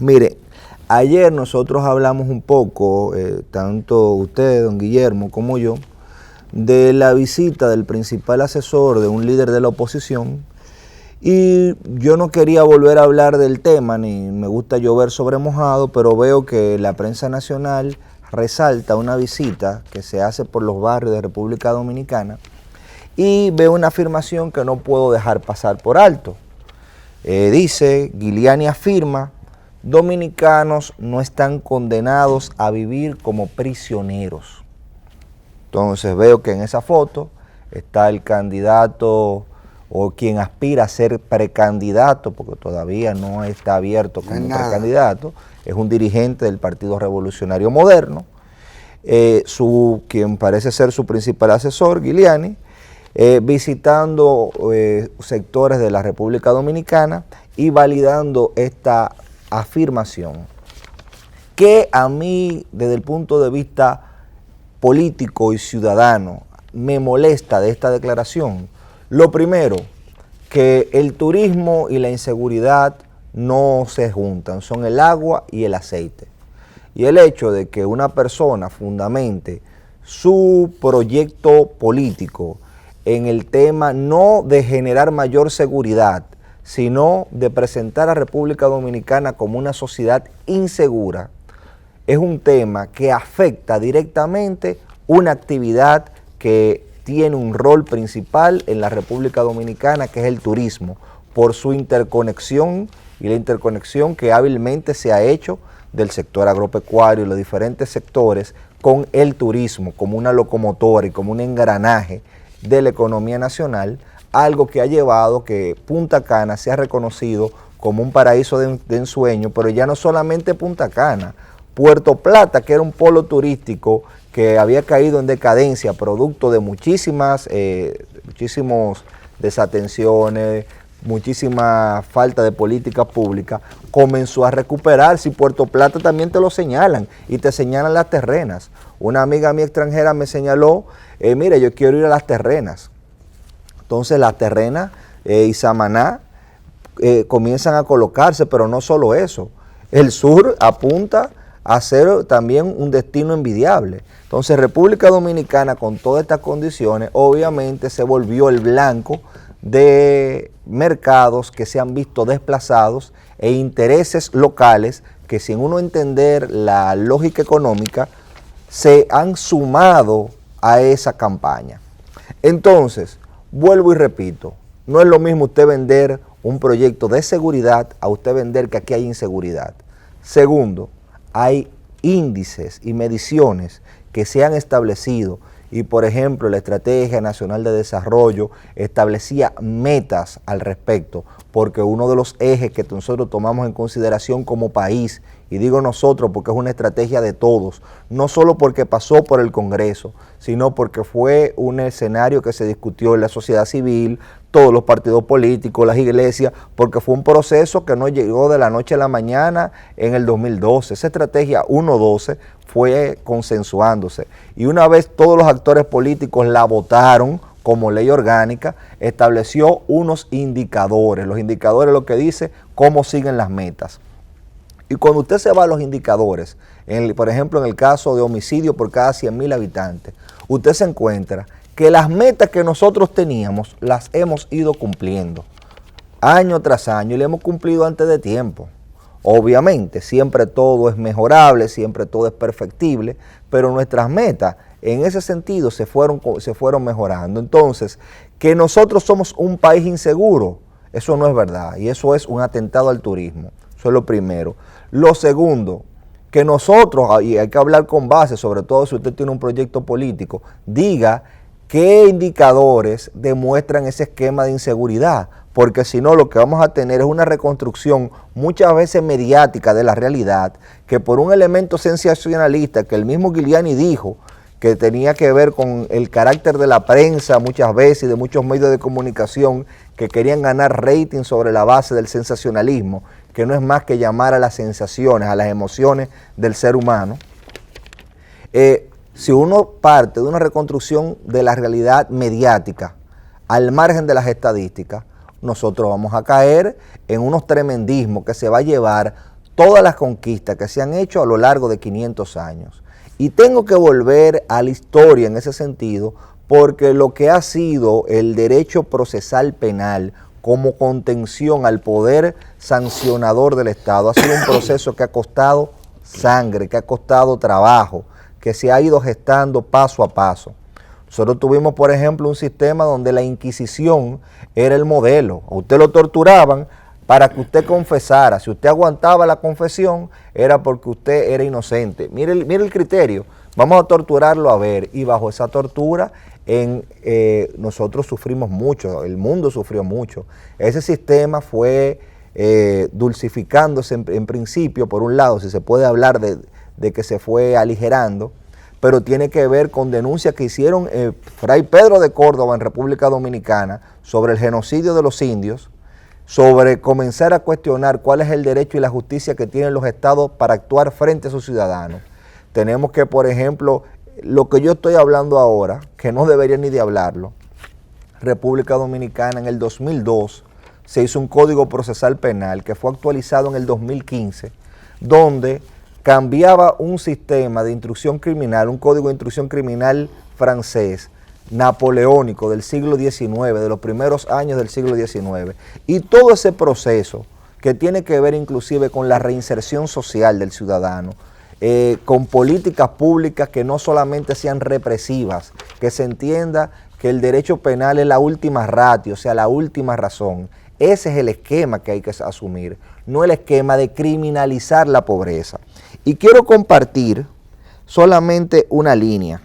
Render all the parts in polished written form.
Mire, ayer nosotros hablamos un poco, tanto usted, don Guillermo, como yo, de la visita del principal asesor de un líder de la oposición, y yo no quería volver a hablar del tema, ni me gusta llover sobre mojado, pero veo que la prensa nacional resalta una visita que se hace por los barrios de República Dominicana, y veo una afirmación que no puedo dejar pasar por alto. Dice, Giuliani afirma: dominicanos no están condenados a vivir como prisioneros. Entonces veo que en esa foto está el candidato o quien aspira a ser precandidato, porque todavía no está abierto como precandidato, es un dirigente del Partido Revolucionario Moderno, quien parece ser su principal asesor, Giuliani, visitando sectores de la República Dominicana y validando esta afirmación, que a mí, desde el punto de vista político y ciudadano, me molesta de esta declaración. Lo primero, que el turismo y la inseguridad no se juntan, son el agua y el aceite. Y el hecho de que una persona fundamente su proyecto político en el tema no de generar mayor seguridad, sino de presentar a República Dominicana como una sociedad insegura, es un tema que afecta directamente una actividad que tiene un rol principal en la República Dominicana, que es el turismo, por su interconexión y la interconexión que hábilmente se ha hecho del sector agropecuario y los diferentes sectores con el turismo como una locomotora y como un engranaje de la economía nacional, algo que ha llevado que Punta Cana sea reconocido como un paraíso de ensueño, pero ya no solamente Punta Cana, Puerto Plata, que era un polo turístico que había caído en decadencia producto de muchísimas desatenciones, muchísima falta de política pública, comenzó a recuperarse, y Puerto Plata también te lo señalan, y te señalan las terrenas. Una amiga mía extranjera me señaló, mire, yo quiero ir a las terrenas. Entonces las terrenas y Samaná comienzan a colocarse, pero no solo eso, el sur apunta a ser también un destino envidiable. Entonces República Dominicana, con todas estas condiciones, obviamente se volvió el blanco de mercados que se han visto desplazados e intereses locales que, sin uno entender la lógica económica, se han sumado a esa campaña. Entonces, vuelvo y repito, no es lo mismo usted vender un proyecto de seguridad a usted vender que aquí hay inseguridad. Segundo, hay índices y mediciones que se han establecido, y por ejemplo la Estrategia Nacional de Desarrollo establecía metas al respecto, porque uno de los ejes que nosotros tomamos en consideración como país, y digo nosotros porque es una estrategia de todos, no solo porque pasó por el Congreso, sino porque fue un escenario que se discutió en la sociedad civil, todos los partidos políticos, las iglesias, porque fue un proceso que no llegó de la noche a la mañana en el 2012. Esa estrategia 1.12 fue consensuándose, y una vez todos los actores políticos la votaron como ley orgánica, estableció unos indicadores. Los indicadores lo que dice cómo siguen las metas. Y cuando usted se va a los indicadores, por ejemplo en el caso de homicidio por cada 100.000 habitantes, usted se encuentra que las metas que nosotros teníamos las hemos ido cumpliendo año tras año, y le hemos cumplido antes de tiempo. Obviamente, siempre todo es mejorable, siempre todo es perfectible, pero nuestras metas en ese sentido se fueron mejorando. Entonces, que nosotros somos un país inseguro, eso no es verdad, y eso es un atentado al turismo. Eso es lo primero. Lo segundo, que nosotros, y hay que hablar con base, sobre todo si usted tiene un proyecto político, diga qué indicadores demuestran ese esquema de inseguridad, porque si no, lo que vamos a tener es una reconstrucción muchas veces mediática de la realidad, que por un elemento sensacionalista que el mismo Giuliani dijo que tenía que ver con el carácter de la prensa muchas veces y de muchos medios de comunicación que querían ganar rating sobre la base del sensacionalismo, que no es más que llamar a las sensaciones, a las emociones del ser humano. Si uno parte de una reconstrucción de la realidad mediática al margen de las estadísticas, nosotros vamos a caer en unos tremendismos que se va a llevar todas las conquistas que se han hecho a lo largo de 500 años. Y tengo que volver a la historia en ese sentido, porque lo que ha sido el derecho procesal penal como contención al poder sancionador del Estado ha sido un proceso que ha costado sangre, que ha costado trabajo, que se ha ido gestando paso a paso. Nosotros tuvimos, por ejemplo, un sistema donde la Inquisición era el modelo. A usted lo torturaban para que usted confesara. Si usted aguantaba la confesión, era porque usted era inocente. Mire el criterio. Vamos a torturarlo a ver. Y bajo esa tortura, nosotros sufrimos mucho, el mundo sufrió mucho. Ese sistema fue dulcificándose en principio, por un lado, si se puede hablar de que se fue aligerando, pero tiene que ver con denuncias que hicieron Fray Pedro de Córdoba en República Dominicana sobre el genocidio de los indios, sobre comenzar a cuestionar cuál es el derecho y la justicia que tienen los estados para actuar frente a sus ciudadanos. Tenemos que, por ejemplo, lo que yo estoy hablando ahora, que no debería ni de hablarlo, República Dominicana en el 2002 se hizo un código procesal penal que fue actualizado en el 2015, donde cambiaba un sistema de instrucción criminal, un código de instrucción criminal francés, napoleónico del siglo XIX, de los primeros años del siglo XIX, y todo ese proceso que tiene que ver inclusive con la reinserción social del ciudadano, con políticas públicas que no solamente sean represivas, que se entienda que el derecho penal es la última ratio, o sea, la última razón. Ese es el esquema que hay que asumir, no el esquema de criminalizar la pobreza. Y quiero compartir solamente una línea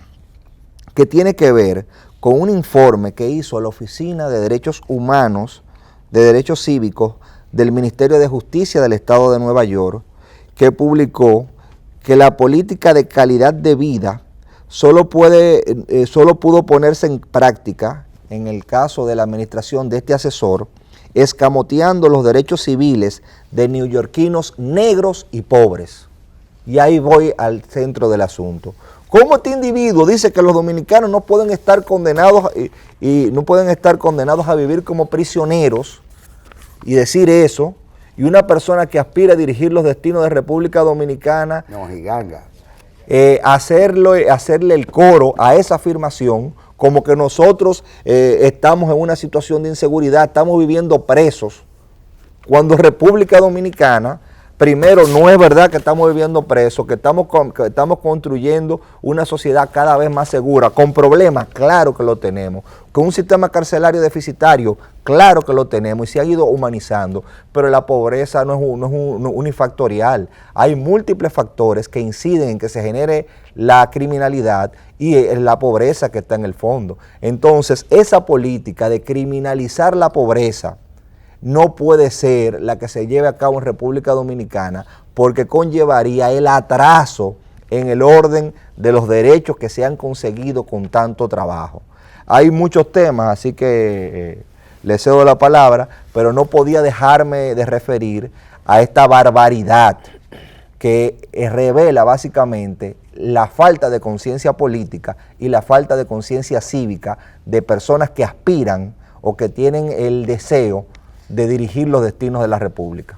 que tiene que ver con un informe que hizo la Oficina de Derechos Humanos, de Derechos Cívicos del Ministerio de Justicia del Estado de Nueva York, que publicó que la política de calidad de vida solo pudo ponerse en práctica en el caso de la administración de este asesor, escamoteando los derechos civiles de neoyorquinos negros y pobres. Y ahí voy al centro del asunto. ¿Cómo este individuo dice que los dominicanos no pueden estar condenados y no pueden estar condenados a vivir como prisioneros y decir eso? Y una persona que aspira a dirigir los destinos de República Dominicana, no, giganga, hacerle el coro a esa afirmación, como que nosotros estamos en una situación de inseguridad, estamos viviendo presos, cuando República Dominicana, primero, no es verdad que estamos viviendo presos, que estamos construyendo una sociedad cada vez más segura, con problemas, claro que lo tenemos, con un sistema carcelario deficitario, claro que lo tenemos y se ha ido humanizando, pero la pobreza no es unifactorial, hay múltiples factores que inciden en que se genere la criminalidad y la pobreza que está en el fondo. Entonces, esa política de criminalizar la pobreza no puede ser la que se lleve a cabo en República Dominicana, porque conllevaría el atraso en el orden de los derechos que se han conseguido con tanto trabajo. Hay muchos temas, así que le cedo la palabra, pero no podía dejarme de referir a esta barbaridad que revela básicamente la falta de conciencia política y la falta de conciencia cívica de personas que aspiran o que tienen el deseo de dirigir los destinos de la República.